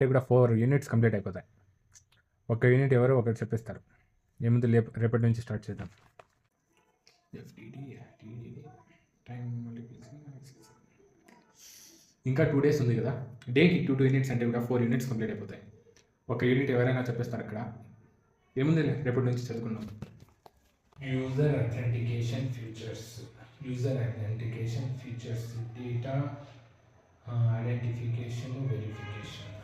కూడా 4 units complete అయిపోతాయి. ఒక యూనిట్ ఎవరో ఒకరు చెప్పేస్తారు. ఏముంది రేపటి నుంచి స్టార్ట్ చేద్దాం. ఇంకా 2 days ఉంది కదా, డేకి 2 యూనిట్స్ అంటే కూడా 4 యూనిట్స్ కంప్లీట్ అయిపోతాయి. ఒక యూనిట్ ఎవరైనా చెప్పేస్తారు అక్కడ. ఏముంది రేపటి నుంచి చదువుకున్నాం. User authentication features, data identification, verification.